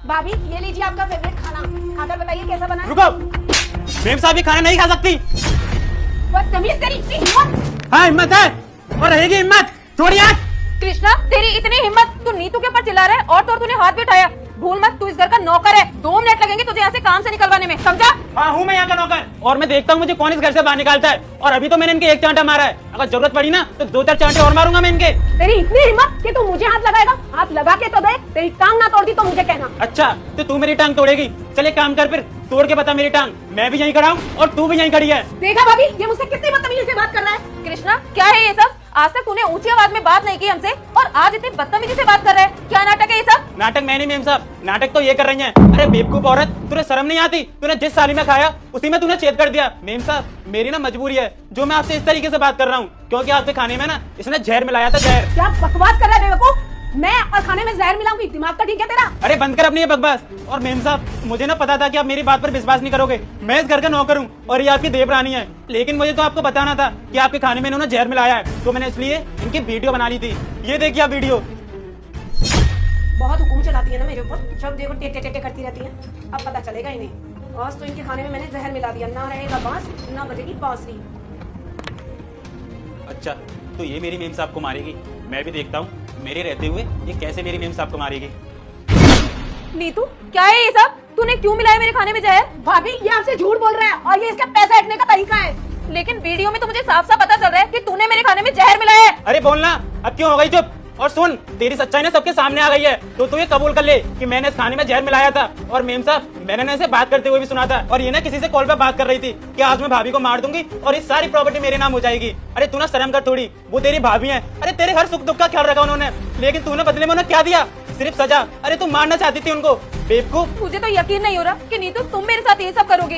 भाभी ये लीजिए आपका फेवरेट खाना, खाकर बताइए कैसा बना है। रुको, मेम साहब ये खाना नहीं खा सकती। बदतमीज तेरी इतनी हिम्मत। हाँ हिम्मत है और रहेगी हिम्मत। छोड़िए हाथ। कृष्णा तेरी इतनी हिम्मत, तू नीतू के ऊपर चिल्ला रहा है और तो तूने हाथ भी उठाया। भूल मत तू इस घर का नौकर है, 2 मिनट लगेंगे तुझे यहाँ से काम से निकलवाने में, समझा? हाँ हूँ मैं यहाँ का नौकर और मैं देखता हूँ मुझे कौन इस घर से बाहर निकालता है। और अभी तो मैंने इनके 1 चांटा मारा है, अगर जरूरत पड़ी ना तो 2-4 चांटे और मारूंगा मैं इनके। तेरी इतनी हिम्मत कि तू मुझे हाथ लगाएगा? हाथ लगा के तो दे, तेरी टांग ना तोड़ दी तो मुझे कहना। अच्छा तो तू मेरी टांग तोड़ेगी? चले काम कर फिर, तोड़ के बता मेरी टांग। मैं भी यहीं खड़ा हूँ और तू भी यहीं खड़ी है। देखा भाभी ये मुझसे कितनी बदतमीजी से बात कर रहा है। कृष्णा क्या है ये सब? आज तक तूने ऊंची आवाज में बात नहीं की हमसे और आज इतनी बदतमीजी से बात कर रहा है। क्या नाटक है ये सब? नाटक मैं नहीं मेम साहब, नाटक तो ये कर रही है। अरे बेवकूफ औरत, तुझे शर्म नहीं आती? तूने जिस थाली में खाया उसी में तूने छेद कर दिया। मेम साहब मेरी ना मजबूरी है जो मैं आपसे इस तरीके से बात कर रहा हूँ, क्योंकि आपके खाने में ना इसने जहर मिलाया था, जहर। क्या बकवास कर रहा है बेवकूफ? मैं और खाने में जहर मिलाऊंगी? दिमाग तो ठीक है तेरा? अरे बंद कर अपनी ये बकवास। और मेम साहब मुझे ना पता था कि आप मेरी बात पर विश्वास नहीं करोगे। मैं इस घर का नौकर हूँ और ये आपकी देवरानी है, लेकिन मुझे तो आपको बताना था कि आपके खाने में इन्होंने जहर मिलाया है, तो मैंने इसलिए इनकी वीडियो बना ली थी। ये देखिए आप वीडियो। बहुत हुक्म चलाती है ना मेरे ऊपर, जब देखो टेटे टेटे करती रहती है। अब पता चलेगा ही नहीं। आज तो इनके खाने में मैंने जहर मिला दिया, ना रहेगा बांस ना बजेगी बांसुरी। अच्छा तो ये मेरी मेम साहब को मारेगी, मैं भी देखता हूँ मेरे रहते हुए ये कैसे मेरी मेम साहब को मारेगी। नीतू क्या है ये सब? तूने क्यों मिलाया मेरे खाने में जहर? भाभी ये आपसे झूठ बोल रहा है और ये इसका पैसा हटने का तरीका है। लेकिन वीडियो में तो मुझे साफ साफ पता चल रहा है कि तूने मेरे खाने में जहर मिलाया है। अरे बोलना, अब क्यों हो गई चुप? और सुन, तेरी सच्चाई ना सबके सामने आ गई है, तो तू ये कबूल कर ले कि मैंने इस खाने में जहर मिलाया था। और मेम साहब मैंने ना इसे बात करते हुए भी सुना था, और ये ना किसी से कॉल पे बात कर रही थी कि आज मैं भाभी को मार दूंगी और इस सारी प्रॉपर्टी मेरे नाम हो जाएगी। अरे तू ना शर्म कर थोड़ी, वो तेरी भाभी है। अरे तेरे हर सुख दुख का ख्याल रखा उन्होंने, लेकिन तूने बदले में उन्हें क्या दिया? सिर्फ सजा। अरे तू मारना चाहती थी उनको, बेवकूफ। मुझे तो यकीन नहीं हो रहा कि नीतू तुम मेरे साथ ये सब करोगे।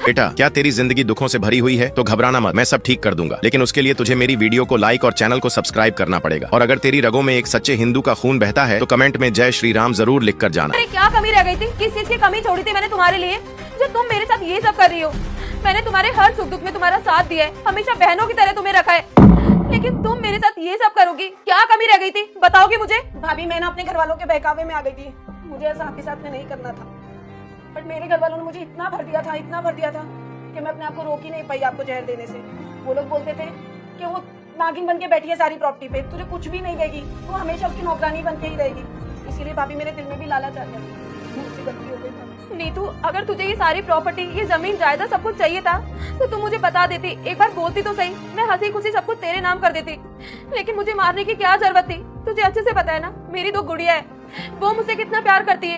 बेटा क्या तेरी जिंदगी दुखों से भरी हुई है? तो घबराना मत, मैं सब ठीक कर दूंगा, लेकिन उसके लिए तुझे मेरी वीडियो को लाइक और चैनल को सब्सक्राइब करना पड़ेगा। और अगर तेरी रगों में एक सच्चे हिंदू का खून बहता है तो कमेंट में जय श्री राम जरूर लिख कर जाना। अरे क्या कमी रह गई थी? किस चीज की कमी छोड़ी थी मैंने तुम्हारे लिए जो तुम मेरे साथ ये सब कर रही हो? मैंने तुम्हारे हर सुख दुख में तुम्हारा साथ दिया है, हमेशा बहनों की तरह तुम्हें रखा है, लेकिन तुम मेरे साथ ये सब करोगी? क्या कमी रह गई थी बताओगी मुझे? भाभी मैं ना अपने घर वालों के बहकावे में आ गई थी, मुझे ऐसा आपके साथ में नहीं करना था, बट मेरे घर वालों ने मुझे इतना भर दिया था, इतना भर दिया था कि मैं अपने आप को रोक ही नहीं पाई आपको जहर देने से। वो लोग बोलते थे कि वो नागिन बन के बैठी है सारी प्रॉपर्टी पे, तुझे कुछ भी नहीं देगी, वो हमेशा उसकी नौकरानी बन के ही रहेगी। इसीलिए भाभी मेरे दिल में भी लालच आ गया, मुझसे गलती हो गई भाभी। नीतू अगर तुझे ये सारी प्रॉपर्टी, ये जमीन जायदाद सब कुछ चाहिए था तो तुम मुझे बता देती, एक बार बोलती तो सही, मैं हंसी खुशी सब कुछ तेरे नाम कर देती। लेकिन मुझे मारने की क्या जरूरत थी? तुझे अच्छे से पता है ना मेरी 2 गुड़िया है, वो मुझसे कितना प्यार करती है।